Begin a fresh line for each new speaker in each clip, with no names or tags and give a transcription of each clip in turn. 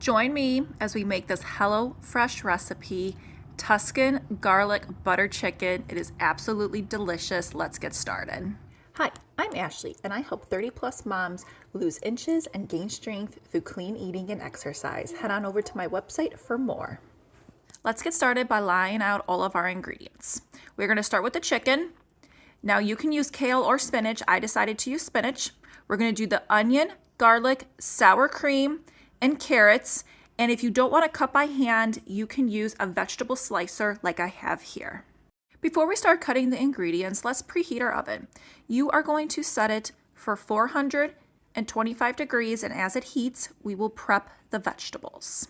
Join me as we make this HelloFresh recipe, Tuscan garlic butter chicken. It is absolutely delicious. Let's get started.
Hi, I'm Ashley, and I help 30-plus moms lose inches and gain strength through clean eating and exercise. Head on over to my website for more.
Let's get started by laying out all of our ingredients. We're going to start with the chicken. Now you can use kale or spinach. I decided to use spinach. We're going to do the onion, garlic, sour cream, and carrots. And if you don't want to cut by hand, you can use a vegetable slicer like I have here. Before we start cutting the ingredients, let's preheat our oven. You are going to set it for 425 degrees, and as it heats, we will prep the vegetables.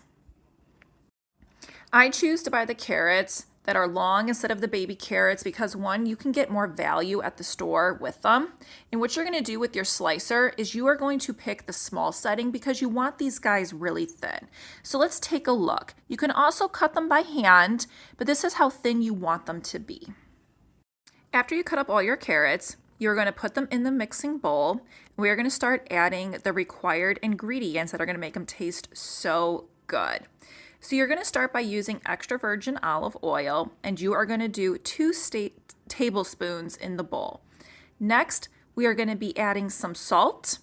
I choose to buy the carrots that are long instead of the baby carrots because one, you can get more value at the store with them. And what you're going to do with your slicer is you are going to pick the small setting because you want these guys really thin. So let's take a look. You can also cut them by hand, but this is how thin you want them to be. After you cut up all your carrots, you're going to put them in the mixing bowl. We're going to start adding the required ingredients that are going to make them taste so good. So you're going to start by using extra virgin olive oil, and you are going to do 2 tablespoons in the bowl. Next, we are going to be adding some salt,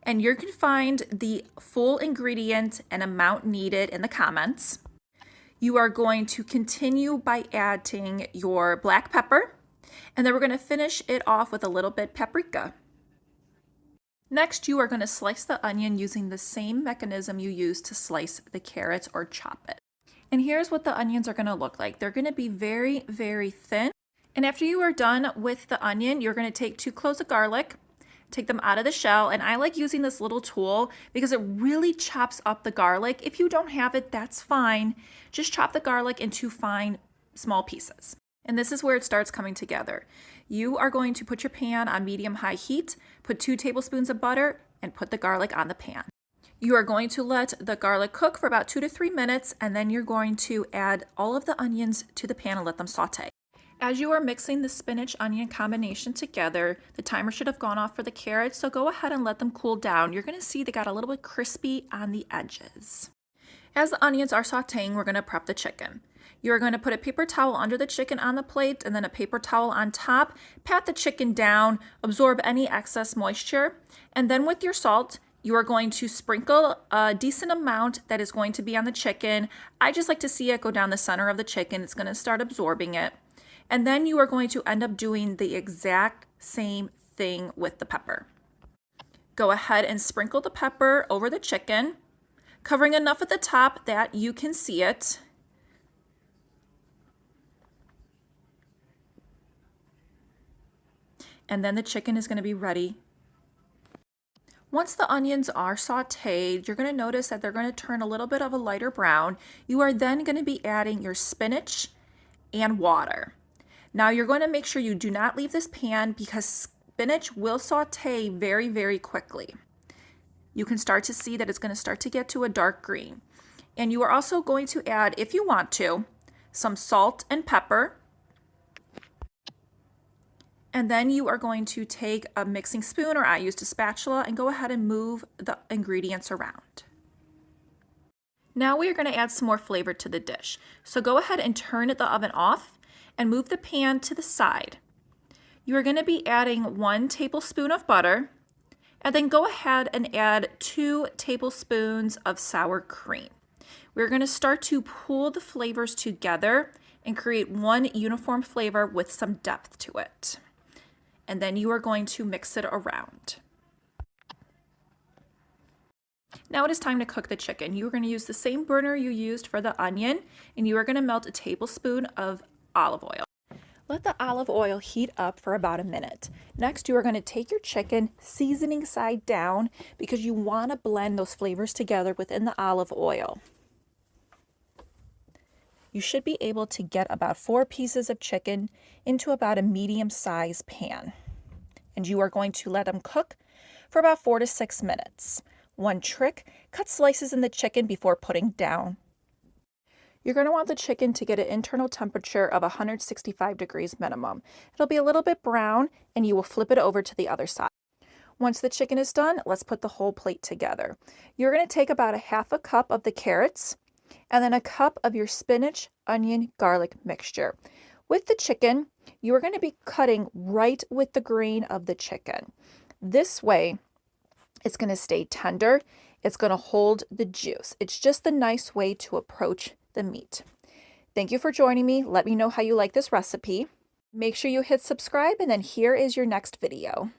and you can find the full ingredient and amount needed in the comments. You are going to continue by adding your black pepper, and then we're going to finish it off with a little bit paprika. Next, you are going to slice the onion using the same mechanism you use to slice the carrots or chop it. And here's what the onions are going to look like. They're going to be very, very thin. And after you are done with the onion, you're going to take 2 cloves of garlic, take them out of the shell. And I like using this little tool because it really chops up the garlic. If you don't have it, that's fine. Just chop the garlic into fine, small pieces. And this is where it starts coming together. You are going to put your pan on medium-high heat, put 2 tablespoons of butter, and put the garlic on the pan. You are going to let the garlic cook for about 2 to 3 minutes, and then you're going to add all of the onions to the pan and let them saute. As you are mixing the spinach-onion combination together, the timer should have gone off for the carrots, so go ahead and let them cool down. You're going to see they got a little bit crispy on the edges. As the onions are sauteing, we're going to prep the chicken. You're going to put a paper towel under the chicken on the plate and then a paper towel on top. Pat the chicken down, absorb any excess moisture, and then with your salt, you are going to sprinkle a decent amount that is going to be on the chicken. I just like to see it go down the center of the chicken. It's going to start absorbing it. And then you are going to end up doing the exact same thing with the pepper. Go ahead and sprinkle the pepper over the chicken, covering enough at the top that you can see it. And then the chicken is going to be ready. Once the onions are sauteed, you're going to notice that they're going to turn a little bit of a lighter brown. You are then going to be adding your spinach and water. Now you're going to make sure you do not leave this pan because spinach will saute very, very quickly. You can start to see that it's going to start to get to a dark green. And you are also going to add, if you want to, some salt and pepper. And then you are going to take a mixing spoon, or I used a spatula, and go ahead and move the ingredients around. Now we are going to add some more flavor to the dish. So go ahead and turn the oven off and move the pan to the side. You are going to be adding 1 tablespoon of butter, and then go ahead and add 2 tablespoons of sour cream. We're going to start to pull the flavors together and create one uniform flavor with some depth to it. And then you are going to mix it around. Now it is time to cook the chicken. You are going to use the same burner you used for the onion, and you are going to melt a tablespoon of olive oil. Let the olive oil heat up for about a minute. Next, you are going to take your chicken, seasoning side down, because you want to blend those flavors together within the olive oil. You should be able to get about 4 pieces of chicken into about a medium-sized pan. And you are going to let them cook for about 4 to 6 minutes. One trick, cut slices in the chicken before putting down. You're going to want the chicken to get an internal temperature of 165 degrees minimum. It'll be a little bit brown, and you will flip it over to the other side. Once the chicken is done, let's put the whole plate together. You're going to take about a half a cup of the carrots and then a cup of your spinach, onion, garlic mixture. With the chicken, you are going to be cutting right with the grain of the chicken. This way, it's going to stay tender. It's going to hold the juice. It's just the nice way to approach the meat. Thank you for joining me. Let me know how you like this recipe. Make sure you hit subscribe, and then here is your next video.